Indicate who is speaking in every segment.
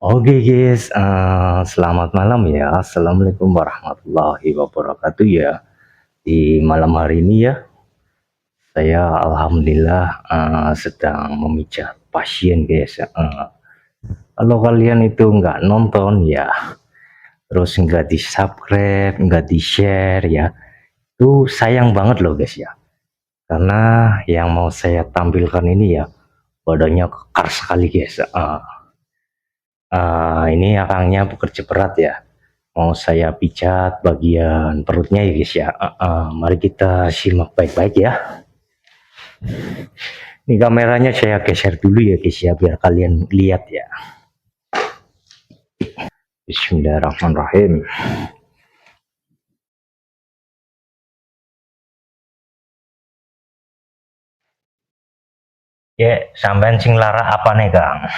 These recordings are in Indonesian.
Speaker 1: Oke guys, selamat malam ya. Assalamualaikum warahmatullahi wabarakatuh ya. Di malam hari ini ya, saya alhamdulillah sedang memijat pasien guys. Kalau kalian itu nggak nonton ya, terus nggak di subscribe, nggak di share ya, itu sayang banget loh guys ya. Karena yang mau saya tampilkan ini ya, badannya kekar sekali guys. Ini akangnya bekerja berat ya. Mau saya pijat bagian perutnya ya guys ya. Mari kita simak baik-baik ya. Ini kameranya saya geser dulu ya guys ya, biar kalian lihat ya. Bismillahirrahmanirrahim. Ya, sampean sing lara apa nih Kang?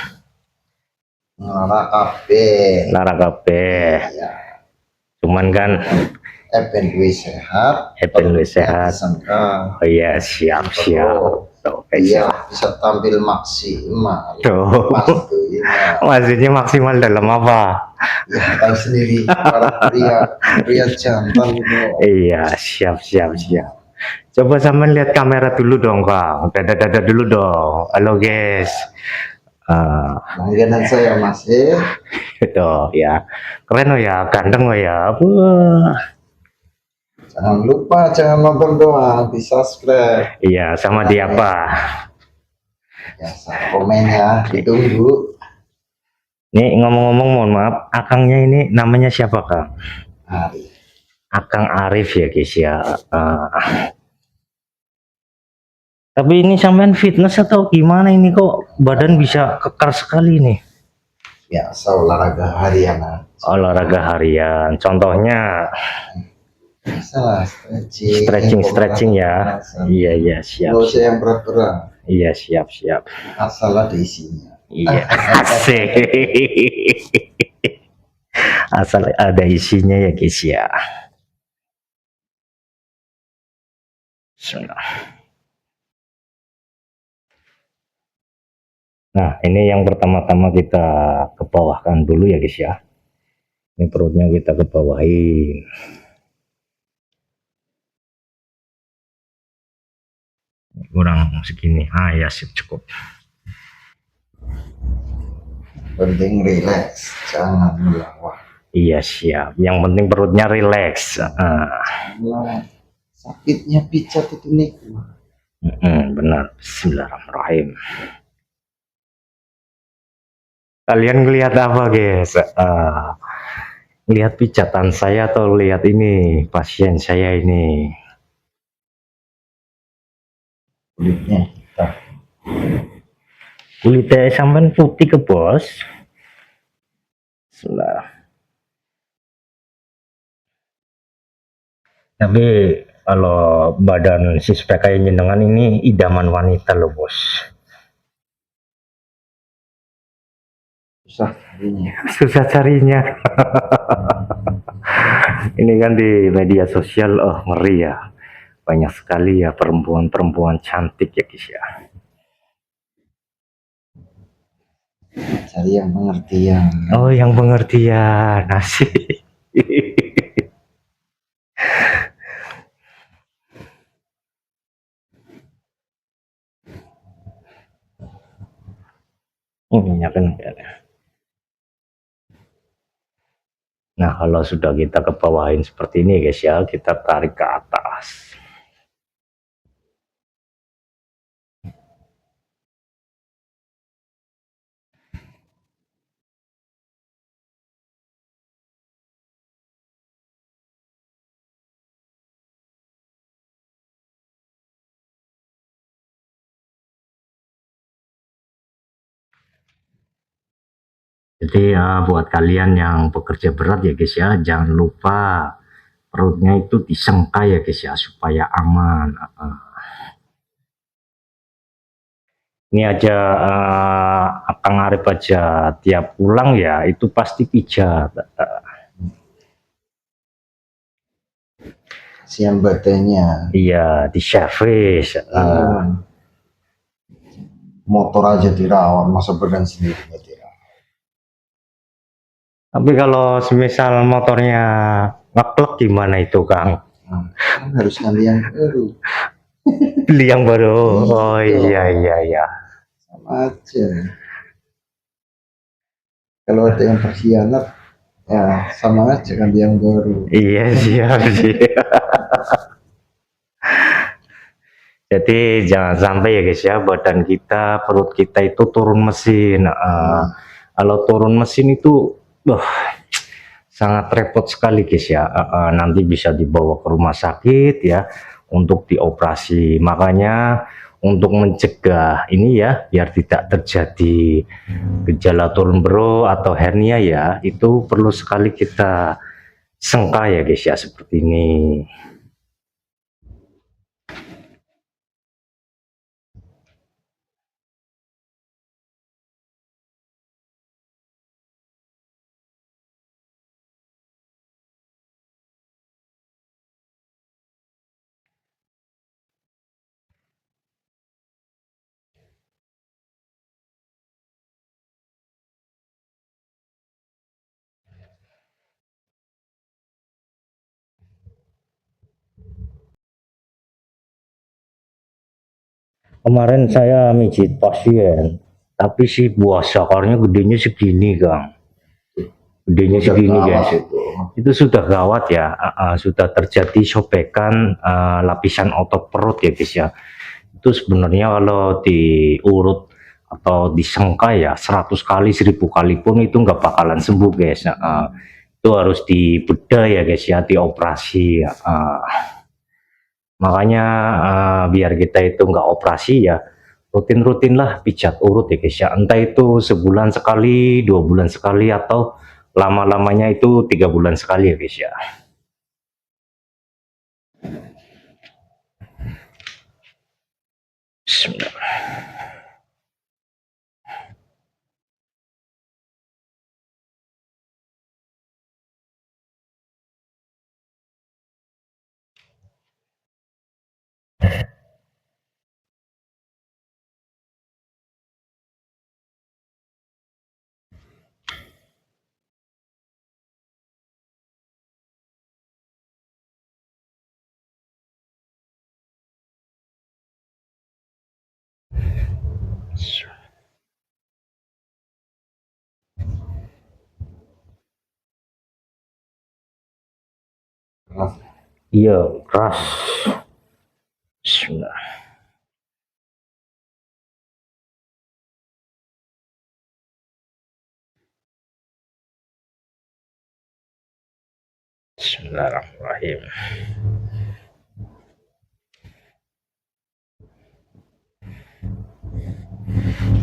Speaker 2: Lara kabeh.
Speaker 1: Lara kabeh.
Speaker 2: Ya.
Speaker 1: Cuman kan
Speaker 2: Eben duwe sehat.
Speaker 1: Eben duwe sehat.
Speaker 2: Disangka.
Speaker 1: Oh iya, siap-siap.
Speaker 2: Iya, bisa tampil maksimal.
Speaker 1: Tuh.
Speaker 2: Pastinya.
Speaker 1: Maksudnya maksimal dalam apa?
Speaker 2: Ya, tahu sendiri para pria jantan itu.
Speaker 1: Iya, siap. Coba sampean lihat kamera dulu dong, Kang. Dada dulu dong. Halo, guys.
Speaker 2: Langganan saya Mas.
Speaker 1: Itu ya. Keren oh ya, ganteng oh ya. Wah.
Speaker 2: Jangan lupa jangan nonton doang, di subscribe.
Speaker 1: Iya, sama di apa?
Speaker 2: Ya, komen ya, ditunggu.
Speaker 1: Nih ngomong-ngomong, mohon maaf, akangnya ini namanya siapa, Kang?
Speaker 2: Arif.
Speaker 1: Akang Arif ya, guys ya. Tapi ini sampean fitness atau gimana ini kok badan bisa kekar sekali nih?
Speaker 2: Biasa olahraga harian.
Speaker 1: Olahraga harian. Contohnya
Speaker 2: Salah
Speaker 1: stretching ya. Iya siap.
Speaker 2: Nggak usah yang berat-berat.
Speaker 1: Iya siap.
Speaker 2: Asal ada isinya.
Speaker 1: Iya asik. Asal ada isinya ya guys ya. Nah ini yang pertama-tama kita ke bawahkan dulu ya guys ya. Ini perutnya kita ke bawahin. Kurang segini, ya sip cukup.
Speaker 2: Penting relax, jangan melawan.
Speaker 1: Iya siap, yang penting perutnya relax.
Speaker 2: Sakitnya pijat itu nikmat.
Speaker 1: Benar. Bismillahirrahmanirrahim. Kalian ngelihat apa guys? Lihat pijatan saya atau lihat ini pasien saya ini? Kulitnya sampai putih ke bos. Tapi kalau badan si kayak jenengan ini idaman wanita loh bos. Susah carinya. Ini kan di media sosial, ngeri ya. Banyak sekali ya perempuan-perempuan cantik ya guys ya.
Speaker 2: Cari yang pengertian.
Speaker 1: Oh, yang pengertian, asik. Ininya kan. Nah, kalau sudah kita ke bawahin seperti ini guys ya, kita tarik ke atas. Jadi ya buat kalian yang bekerja berat ya guys ya, jangan lupa perutnya itu disengkai ya guys ya, supaya aman. Ini aja Akang Arif aja tiap pulang ya itu pasti pijat.
Speaker 2: Kasihan badannya.
Speaker 1: Iya, di servis.
Speaker 2: Motor aja dirawat, masa badan sendiri.
Speaker 1: Tapi kalau semisal motornya ngeklek gimana itu, Kang?
Speaker 2: Kan harus ganti yang baru.
Speaker 1: Beli yang baru. Oh iya
Speaker 2: Iya,
Speaker 1: iya iya.
Speaker 2: sama aja. Kalau ada yang berkhianat, ya sama aja ganti yang baru.
Speaker 1: Iya siap sih. Jadi jangan sampai ya guys ya, badan kita, perut kita itu turun mesin. Kalau turun mesin itu, sangat repot sekali guys ya. Nanti bisa dibawa ke rumah sakit ya, untuk dioperasi. Makanya untuk mencegah ini ya, biar tidak terjadi gejala turun bro atau hernia ya, itu perlu sekali kita sengka ya guys ya, seperti ini. Kemarin saya mijit pasien, tapi si buah sakarnya gedenya segini, Kang. Gedenya
Speaker 2: Udah
Speaker 1: segini,
Speaker 2: gawat
Speaker 1: guys.
Speaker 2: itu.
Speaker 1: Itu sudah gawat ya, sudah terjadi sobekan lapisan otot perut ya, guys ya. Itu sebenarnya kalau diurut atau disengka ya 100 kali, 1000 kali pun itu nggak bakalan sembuh, guys. Itu harus dibedah ya, guys ya, dioperasi. Makanya biar kita itu nggak operasi ya, rutin-rutinlah pijat urut ya guys ya, entah itu sebulan sekali, 2 bulan sekali, atau lama-lamanya itu 3 bulan sekali ya guys ya. Bismillah. Iya keras. Bismillah. Bismillahirrahmanirrahim.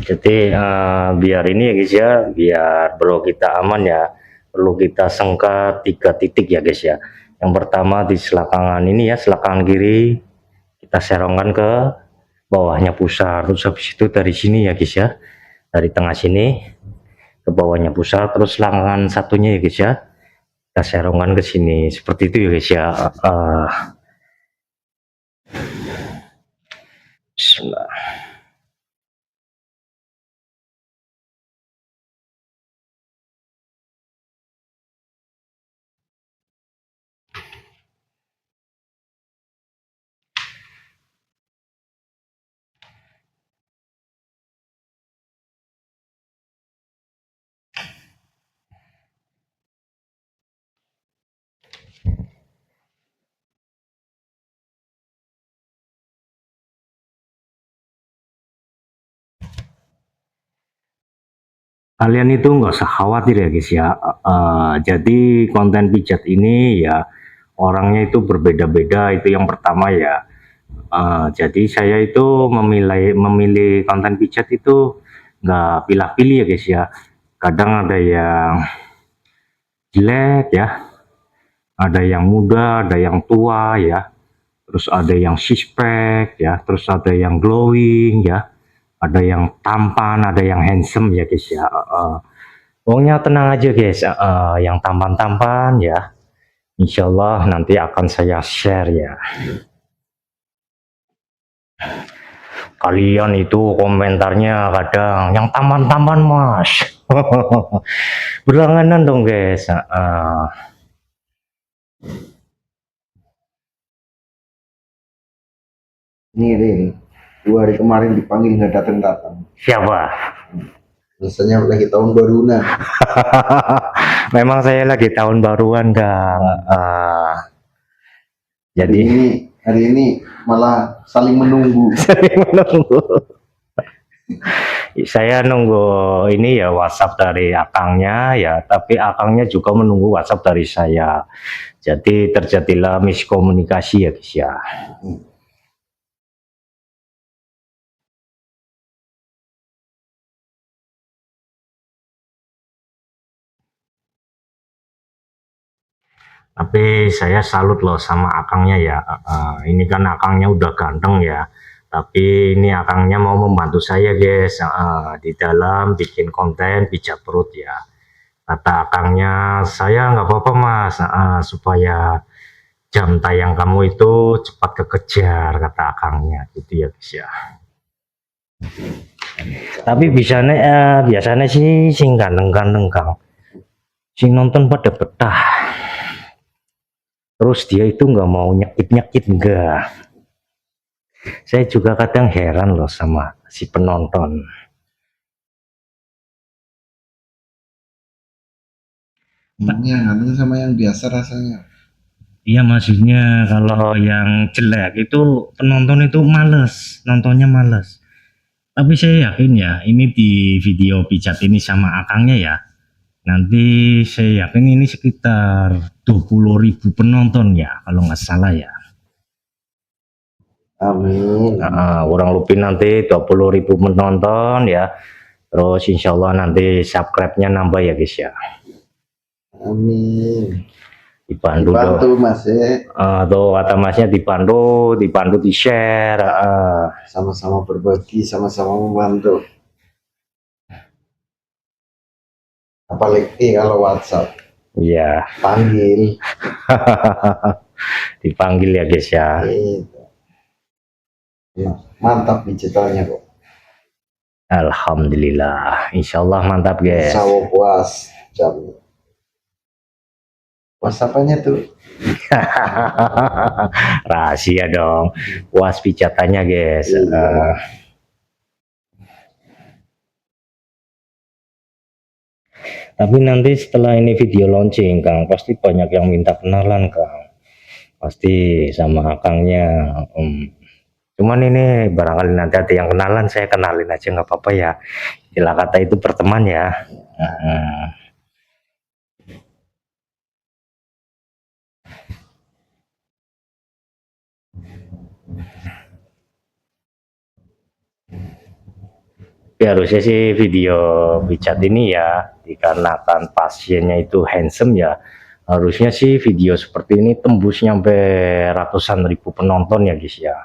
Speaker 1: Jadi biar ini ya guys ya, biar bro kita aman ya, perlu kita sengka 3 titik ya guys ya. Yang pertama di selakangan ini ya, selakangan kiri, kita serongkan ke bawahnya pusar. Terus habis itu dari sini ya guys ya, dari tengah sini ke bawahnya pusar, terus selangkangan satunya ya guys ya, kita serongkan ke sini, seperti itu ya guys ya. Bismillah. Kalian itu nggak usah khawatir ya guys ya. Jadi konten pijat ini ya orangnya itu berbeda-beda, itu yang pertama ya. Jadi saya itu memilih konten pijat itu nggak pilih-pilih ya guys ya. Kadang ada yang jelek ya, ada yang muda, ada yang tua ya, terus ada yang six-pack ya, terus ada yang glowing ya, ada yang tampan, ada yang handsome ya guys ya. Pokoknya tenang aja guys, yang tampan-tampan ya, insyaallah nanti akan saya share ya. kalian itu komentarnya kadang yang taman-taman mas. Berlangganan dong guys.
Speaker 2: Ini 2 hari kemarin dipanggil nggak datang-datang.
Speaker 1: Siapa?
Speaker 2: Biasanya lagi tahun baru nah.
Speaker 1: Memang saya lagi tahun baruan Kang. Jadi
Speaker 2: hari ini malah saling menunggu.
Speaker 1: Saya nunggu ini ya WhatsApp dari akangnya ya, tapi akangnya juga menunggu WhatsApp dari saya. Jadi terjadilah miskomunikasi ya guys ya. Tapi saya salut loh sama akangnya ya. Ini kan akangnya udah ganteng ya. Tapi ini akangnya mau membantu saya guys. Di dalam bikin konten pijat perut ya. Kata akangnya, saya nggak apa-apa mas. Supaya jam tayang kamu itu cepat kekejar, kata akangnya. Gitu ya guys ya. Tapi biasanya sih sing ganteng-ganteng Kang. Sing nonton pada betah. Terus dia itu nggak mau nyakit-nyakit, enggak. Saya juga kadang heran loh sama si penonton.
Speaker 2: Yang ganteng sama yang biasa rasanya.
Speaker 1: Iya maksudnya kalau yang jelek itu penonton itu males, nontonnya males. Tapi saya yakin ya, ini di video pijat ini sama akangnya ya. Nanti saya yakin ini sekitar 20.000 penonton ya, kalau nggak salah ya.
Speaker 2: Amin.
Speaker 1: Kurang lebih nanti 20.000 penonton ya. Terus insya Allah nanti subscribe-nya nambah ya guys ya.
Speaker 2: Amin.
Speaker 1: Dibantu
Speaker 2: mas ya.
Speaker 1: Tuh kata masnya dibantu di share.
Speaker 2: Sama-sama berbagi, sama-sama membantu. Apalagi kalau WhatsApp.
Speaker 1: Iya.
Speaker 2: Panggil.
Speaker 1: Dipanggil ya guys ya.
Speaker 2: Mantap digitalnya kok.
Speaker 1: Alhamdulillah, insya Allah mantap guys.
Speaker 2: Insya Allah puas jam. Puas apanya tuh?
Speaker 1: Rahasia dong. Puas pijatannya guys. Tapi nanti setelah ini video launching Kang, pasti banyak yang minta kenalan Kang. Pasti sama akangnya. Cuman ini barangkali nanti ada yang kenalan, saya kenalin aja nggak apa-apa ya. Istilah kata itu berteman ya. Harusnya sih video pijat ini ya, dikarenakan pasiennya itu handsome ya, harusnya sih video seperti ini tembus nyampe ratusan ribu penonton ya guys ya.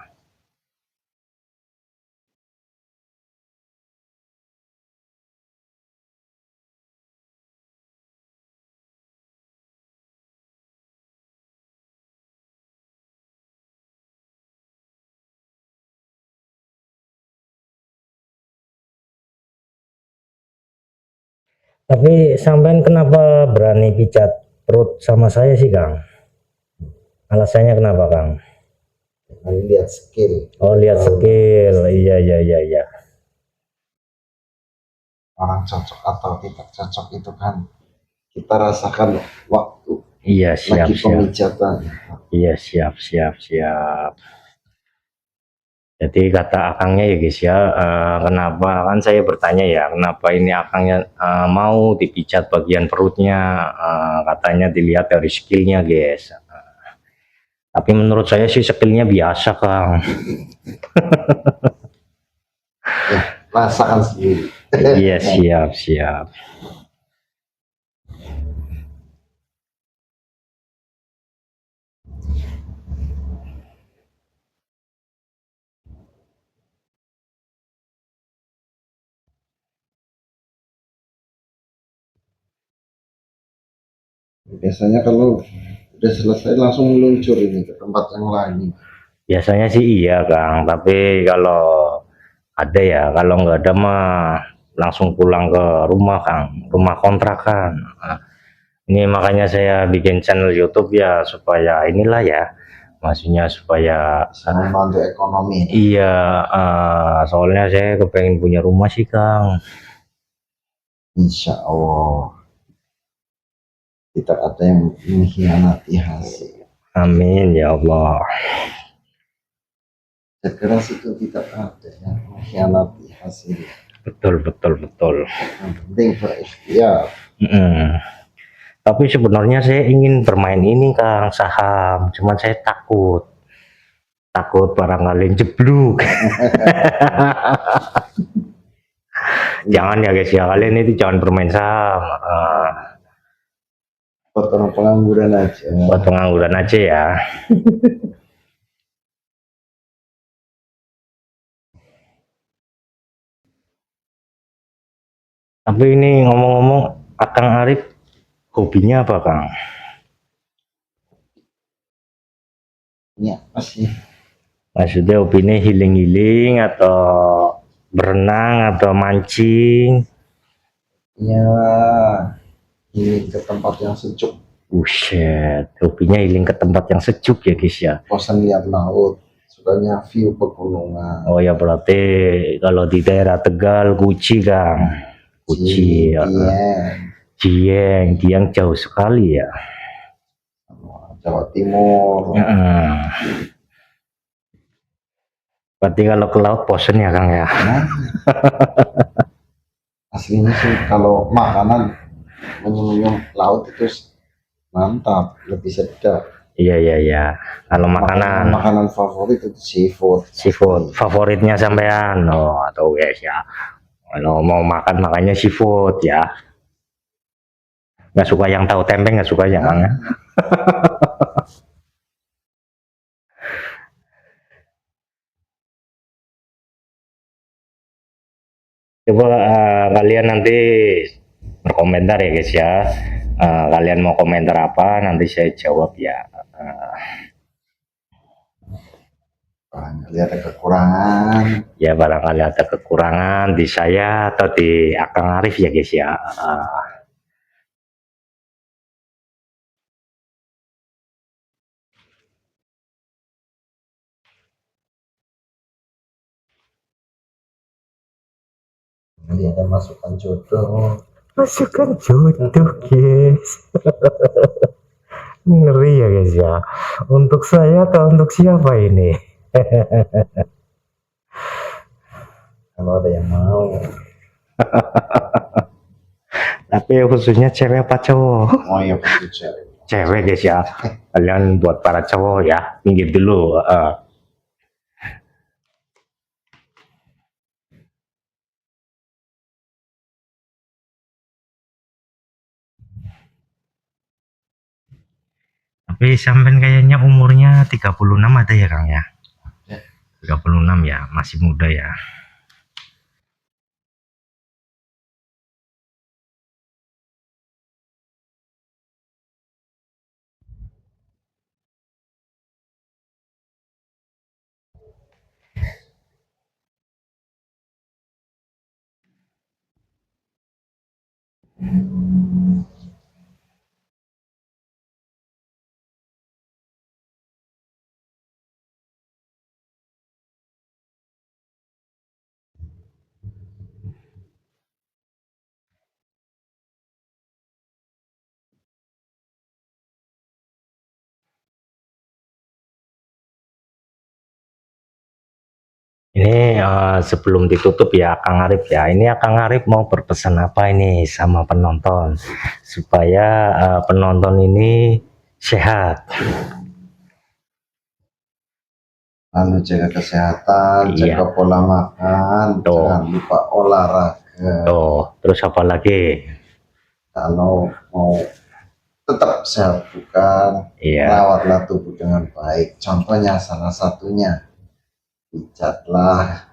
Speaker 1: Tapi sampean kenapa berani pijat perut sama saya sih Kang? Alasannya kenapa Kang?
Speaker 2: Lihat skill.
Speaker 1: Oh lihat skill, iya.
Speaker 2: Orang cocok atau tidak cocok itu kan kita rasakan waktu.
Speaker 1: Iya siap.
Speaker 2: Pemijatan.
Speaker 1: Iya siap. Jadi kata akangnya ya guys ya, kenapa kan saya bertanya ya, kenapa ini akangnya mau dipijat bagian perutnya, katanya dilihat dari skillnya guys. Tapi menurut saya sih skillnya biasa Kang.
Speaker 2: Rasakan sendiri.
Speaker 1: Iya siap.
Speaker 2: Biasanya kalau udah selesai langsung meluncur ini ke tempat yang lain.
Speaker 1: Biasanya sih iya Kang, tapi kalau Ada ya, kalau nggak ada mah langsung pulang ke rumah Kang, rumah kontrakan. Nah, ini makanya saya bikin channel YouTube ya supaya inilah ya, maksudnya supaya
Speaker 2: membantu ekonomi.
Speaker 1: iya, soalnya saya kepengen punya rumah sih Kang.
Speaker 2: Insya Allah tidak ada yang mengkhianati hasil.
Speaker 1: Amin ya Allah.
Speaker 2: Sekeras itu tidak ada yang mengkhianati hasil.
Speaker 1: Betul betul betul.
Speaker 2: Yang penting berikhtiar.
Speaker 1: Tapi sebenarnya saya ingin bermain ini Kang, saham, cuman saya takut barangkali jeblok. Jangan ya guys ya, kalian itu jangan bermain saham.
Speaker 2: Buat orang pengangguran aja.
Speaker 1: Buat pengangguran aja ya. Tapi ini ngomong-ngomong, Akang Arif hobinya apa Kang?
Speaker 2: Ini apa sih?
Speaker 1: Maksudnya hobinya healing-healing atau berenang atau mancing?
Speaker 2: Ya, ini ke tempat yang sejuk.
Speaker 1: Buset, hobinya healing ke tempat yang sejuk ya guys ya.
Speaker 2: Bosan lihat laut, sukanya view pegunungan.
Speaker 1: Oh ya, berarti kalau di daerah Tegal, Guci Kang. Guci ya. Dieng jauh sekali ya.
Speaker 2: Jawa Timur.
Speaker 1: Berarti kalau ke laut bosen ya Kang ya.
Speaker 2: Aslinya sih kalau makanan menyum-nyum laut itu mantap, lebih sedap.
Speaker 1: Iya. Kalau
Speaker 2: makanan favorit itu seafood.
Speaker 1: Favoritnya sampean. Oh, atau guys ya. Kalau mau makan makanya seafood ya. Nggak suka yang tahu tempe, nggak suka ya Kang ya. Coba kalian nanti berkomentar ya guys ya. Kalian mau komentar apa nanti saya jawab ya.
Speaker 2: Barangkali ada kekurangan.
Speaker 1: Ya barangkali ada kekurangan di saya atau di Akang Arif ya guys ya.
Speaker 2: Nanti ada masukan jodoh.
Speaker 1: Masukan jodoh guys. Ngeri ya guys ya. Untuk saya atau untuk siapa ini?
Speaker 2: Kalau ada yang mau.
Speaker 1: Tapi khususnya cewek apa cowok?
Speaker 2: Oh iya pasti cewek.
Speaker 1: Cewek guys ya. Kalian buat para cowok ya, minggir dulu. Tapi sampean kayaknya umurnya 36 ada ya Kang ya? 36 ya, masih muda ya. Ini sebelum ditutup ya Kang Arif ya, ini Kang Arif mau berpesan apa ini sama penonton supaya penonton ini sehat.
Speaker 2: Lalu jaga kesehatan, jaga pola makan, jangan lupa olahraga.
Speaker 1: Terus apa lagi?
Speaker 2: Kalau mau tetap sehat bukan, rawatlah tubuh dengan baik. Contohnya salah satunya pijatlah.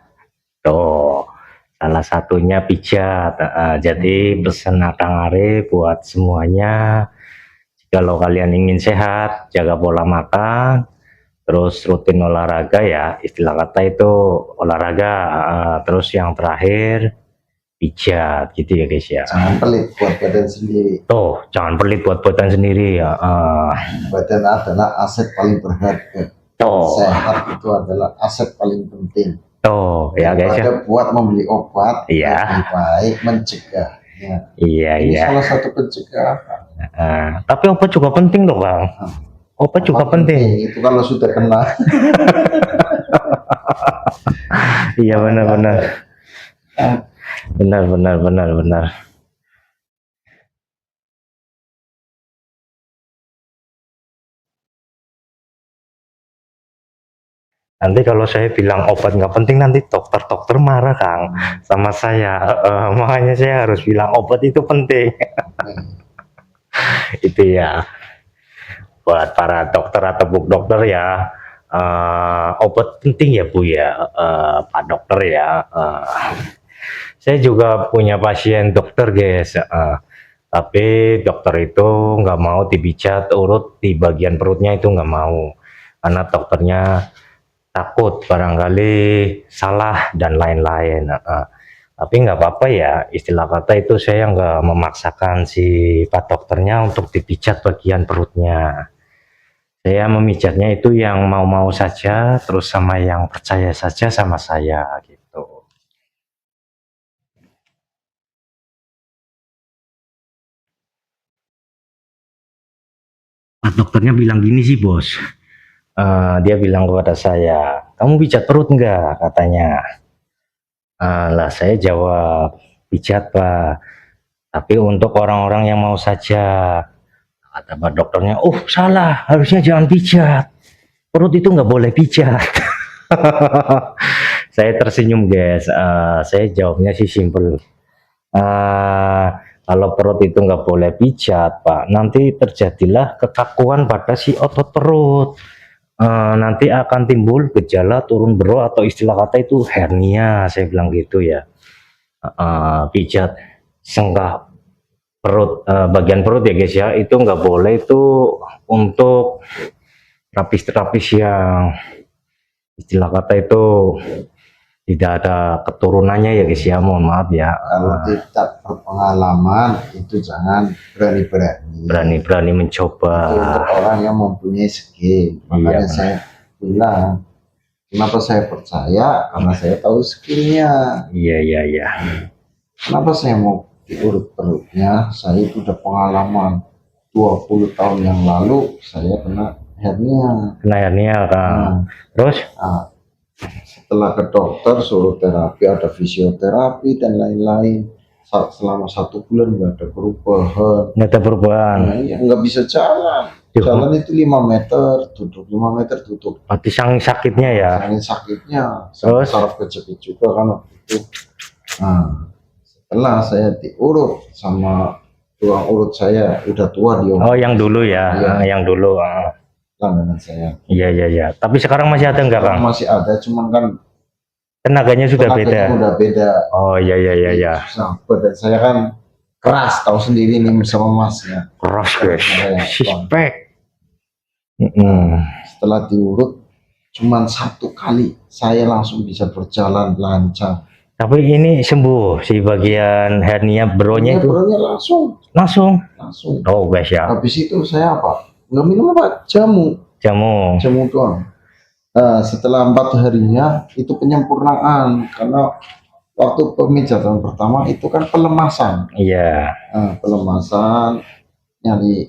Speaker 1: Salah satunya pijat. Jadi pesan Kang Arif buat semuanya, kalau kalian ingin sehat, jaga pola makan, terus rutin olahraga ya, istilah kata itu olahraga, terus yang terakhir pijat gitu ya guys ya.
Speaker 2: Jangan pelit buat badan sendiri.
Speaker 1: Tuh, jangan pelit buat badan sendiri ya.
Speaker 2: Badan adalah aset paling berharga.
Speaker 1: Tuh,
Speaker 2: Sehat itu adalah aset paling penting.
Speaker 1: tuh ya guys ya.
Speaker 2: Daripada buat membeli obat,
Speaker 1: Iya.
Speaker 2: lebih baik mencegahnya.
Speaker 1: Iya,
Speaker 2: Ini
Speaker 1: iya.
Speaker 2: salah satu pencegahan.
Speaker 1: Tapi obat juga penting loh Bang. Obat juga penting.
Speaker 2: Itu kalau sudah kena.
Speaker 1: Iya benar-benar. Benar. Nanti kalau saya bilang obat nggak penting nanti dokter-dokter marah Kang sama saya. Makanya saya harus bilang obat itu penting. Itu ya. Buat para dokter atau bu dokter ya, obat penting ya Bu ya, Pak Dokter ya. Saya juga punya pasien dokter guys, tapi dokter itu nggak mau dipijat urut di bagian perutnya, itu nggak mau, karena dokternya takut barangkali salah dan lain-lain. Tapi nggak apa-apa ya, istilah kata itu saya nggak memaksakan si Pak Dokternya untuk dipijat bagian perutnya. Saya memijatnya itu yang mau-mau saja, terus sama yang percaya saja sama saya gitu. Pak dokternya bilang gini sih bos, dia bilang kepada saya, kamu pijat perut enggak katanya. Lah saya jawab, pijat Pak, tapi untuk orang-orang yang mau saja. Kata Pak dokternya, oh salah, harusnya jangan pijat, perut itu nggak boleh pijat. Saya tersenyum guys, saya jawabnya sih simple. Kalau perut itu nggak boleh pijat Pak, nanti terjadilah kekakuan pada si otot perut. Nanti akan timbul gejala turun bero atau istilah kata itu hernia, saya bilang gitu ya. Pijat senggah perut, bagian perut ya guys ya, itu nggak boleh, itu untuk terapis-terapis yang istilah kata itu tidak ada keturunannya ya guys ya, mohon maaf ya.
Speaker 2: Kalau tidak berpengalaman itu jangan berani
Speaker 1: mencoba.
Speaker 2: Itu untuk orang yang mempunyai skill. Makanya saya bilang, kenapa saya percaya, karena saya tahu skillnya.
Speaker 1: Iya.
Speaker 2: Kenapa saya mau diurut perutnya? Saya itu udah pengalaman 20 tahun yang lalu saya kena hernia
Speaker 1: Kang. Terus
Speaker 2: setelah ke dokter suruh terapi, ada fisioterapi dan lain-lain, selama 1 bulan nggak ada perubahan. Nah, ya, nggak bisa jalan itu 5 meter duduk, 5 meter duduk.
Speaker 1: Berarti saking sakitnya ya,
Speaker 2: terus saraf kejepit juga kan waktu itu. Setelah saya diurut sama tukang urut saya, udah tua dia.
Speaker 1: Yang dulu ya, yang dulu
Speaker 2: langganan saya.
Speaker 1: Iya. Tapi sekarang masih ada enggak Kang?
Speaker 2: Masih ada, cuman kan
Speaker 1: tenaganya sudah beda. Oh iya.
Speaker 2: Susah. Badan saya kan keras, tahu sendiri nih sama masnya.
Speaker 1: Keras guys. Suspek.
Speaker 2: Setelah diurut cuman 1 kali saya langsung bisa berjalan lancar.
Speaker 1: Tapi ini sembuh si bagian hernia beronya itu?
Speaker 2: Beronya langsung.
Speaker 1: Oh guys ya.
Speaker 2: Habis itu saya apa? Nggak minum apa? Jamu doang. Nah, setelah 4 harinya itu penyempurnaan, karena waktu pemijatan pertama itu kan pelemasan.
Speaker 1: Iya.
Speaker 2: Pelemasan, nyari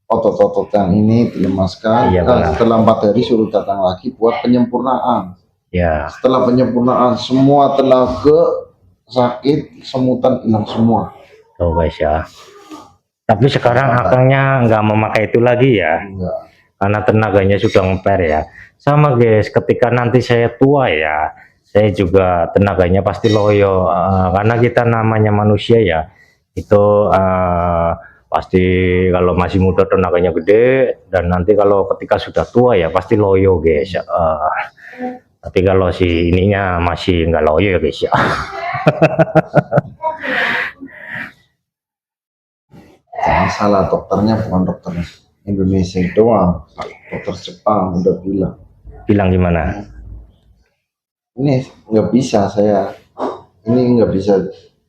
Speaker 2: otot-otot yang ini dilemaskan. Setelah 4 hari suruh datang lagi buat penyempurnaan.
Speaker 1: Ya.
Speaker 2: Setelah penyempurnaan semua tenaga, sakit, semutan hilang semua.
Speaker 1: Oh guys ya. Tapi sekarang akangnya nggak memakai itu lagi ya?
Speaker 2: Enggak.
Speaker 1: Karena tenaganya sudah ngeper ya. Sama guys, ketika nanti saya tua ya, saya juga tenaganya pasti loyo. Karena kita namanya manusia ya, itu pasti kalau masih muda tenaganya gede, dan nanti kalau ketika sudah tua ya pasti loyo guys. Tapi kalau si ininya masih nggak loyo ya guys ya.
Speaker 2: Jangan salah, dokternya bukan dokter Indonesia doang, dokter Jepang udah bilang
Speaker 1: bilang gimana?
Speaker 2: Ini nggak bisa saya, ini nggak bisa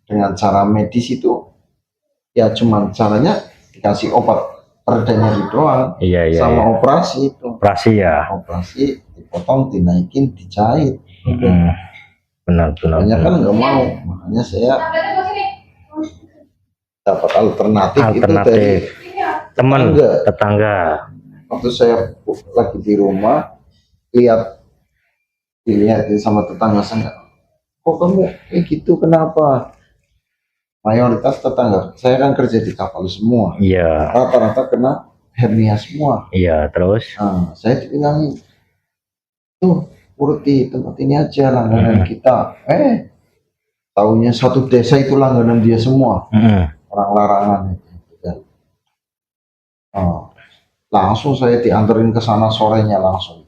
Speaker 2: dengan cara medis itu, ya cuman caranya dikasih obat pereda nyeri doang,
Speaker 1: Iya, iya,
Speaker 2: sama
Speaker 1: iya.
Speaker 2: operasi itu.
Speaker 1: Operasi ya.
Speaker 2: Operasi dipotong, dinaikin, dijahit.
Speaker 1: Benar.
Speaker 2: Makanya kan nggak mau, makanya saya dapat alternatif itu dari
Speaker 1: teman tetangga.
Speaker 2: Waktu saya lagi di rumah, dilihatin sama tetangga saya, kok kamu kayak gitu, kenapa? Mayoritas tetangga saya kan kerja di kapal semua,
Speaker 1: Iya.
Speaker 2: rata-rata kena hernia semua.
Speaker 1: Iya, terus
Speaker 2: Saya dibilangin, tuh urut di tempat ini aja langganan kita. Tahunya satu desa itu langganan dia semua, orang larangan itu kan. Langsung saya dianterin ke sana sorenya langsung.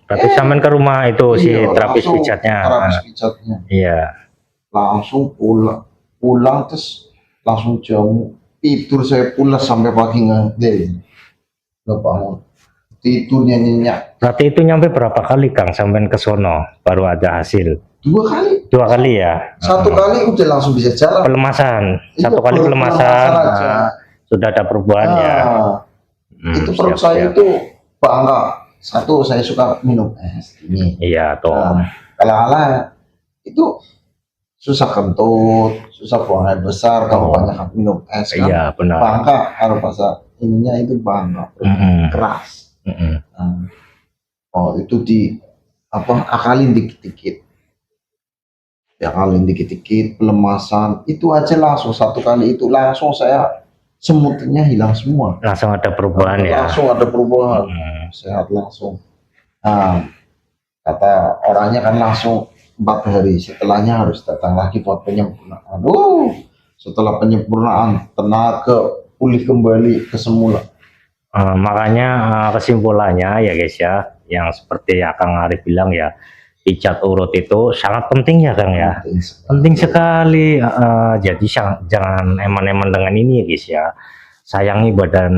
Speaker 1: Berarti sampean ke rumah itu si terapis pijatnya. Iya.
Speaker 2: Langsung pulang terus langsung jamu tidur, saya pulas sampai pagi nggak bangun, tidurnya nyenyak.
Speaker 1: Berarti itu nyampe berapa kali Kang sampean ke sono baru ada hasil?
Speaker 2: 2 kali.
Speaker 1: 2 kali ya.
Speaker 2: 1 kali udah langsung bisa jalan.
Speaker 1: Pelemasan.
Speaker 2: Iya,
Speaker 1: 1 kali pelemasan.
Speaker 2: sudah
Speaker 1: ada perubahan ya.
Speaker 2: Itu perut saya itu bangga. 1, saya suka minum es ini.
Speaker 1: Iya toh.
Speaker 2: Kala-kala itu susah kentut, susah buang air besar kalau banyak minum es kan.
Speaker 1: Iya benar.
Speaker 2: Bangka kalau bahasa ininya itu bangka, keras. Itu akalin dikit-dikit. Akalin dikit-dikit, pelemasan itu aja langsung 1 kali itu langsung saya semutnya hilang semua.
Speaker 1: Langsung ada perubahan ya.
Speaker 2: Langsung ada perubahan. Sehat langsung. Kata orangnya kan langsung 4 hari setelahnya harus datang lagi buat penyempurnaan. Setelah penyempurnaan tenaga pulih kembali ke semula.
Speaker 1: Makanya kesimpulannya ya guys ya, yang seperti Kang Arif bilang ya, pijat urut itu sangat penting ya Kang ya. Penting sekali. Jadi jangan eman-eman dengan ini ya guys ya. Sayangi badan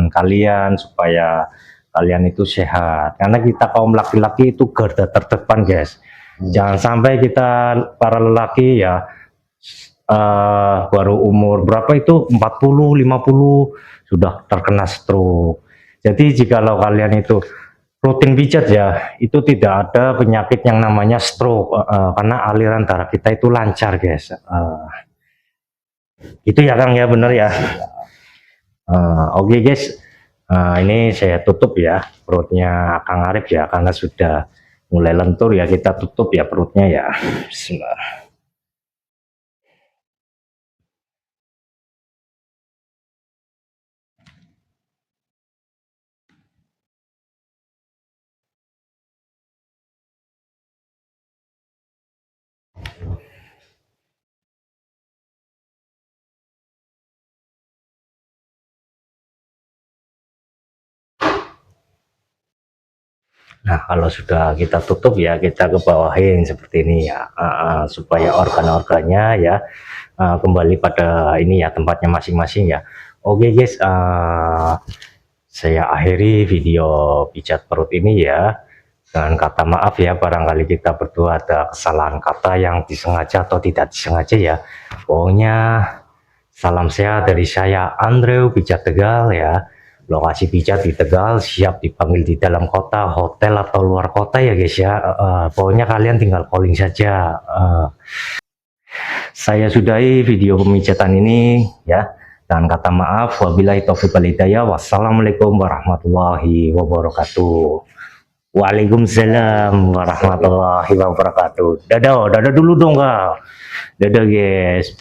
Speaker 1: kalian supaya kalian itu sehat, karena kita kaum laki-laki itu garda terdepan guys. Jangan sampai kita para lelaki ya baru umur berapa itu 40 50 sudah terkena stroke. Jadi jikalau kalian itu rutin pijat ya, itu tidak ada penyakit yang namanya stroke, karena aliran darah kita itu lancar guys. Itu ya Kang ya, bener ya. Oke guys, ini saya tutup ya perutnya Kang Arif ya, karena sudah mulai lentur ya, kita tutup ya perutnya ya. Bismillah. Nah kalau sudah kita tutup ya, kita ke bawahin seperti ini ya, supaya organ-organnya ya kembali pada ini ya, tempatnya masing-masing ya. Oke guys, saya akhiri video pijat perut ini ya, dengan kata maaf ya, barangkali kita berdua ada kesalahan kata yang disengaja atau tidak disengaja ya. Pokoknya salam sehat dari saya Andrew Pijat Tegal ya. Lokasi pijat di Tegal, siap dipanggil di dalam kota, hotel atau luar kota ya guys ya. Pokoknya kalian tinggal calling saja. Saya sudahi video pemijatan ini ya, dan kata maaf, wabillahi taufiq wal hidayah. Wassalamualaikum warahmatullahi wabarakatuh. Waalaikumsalam warahmatullahi wabarakatuh. Dadah dulu dong Kak. Dadah guys.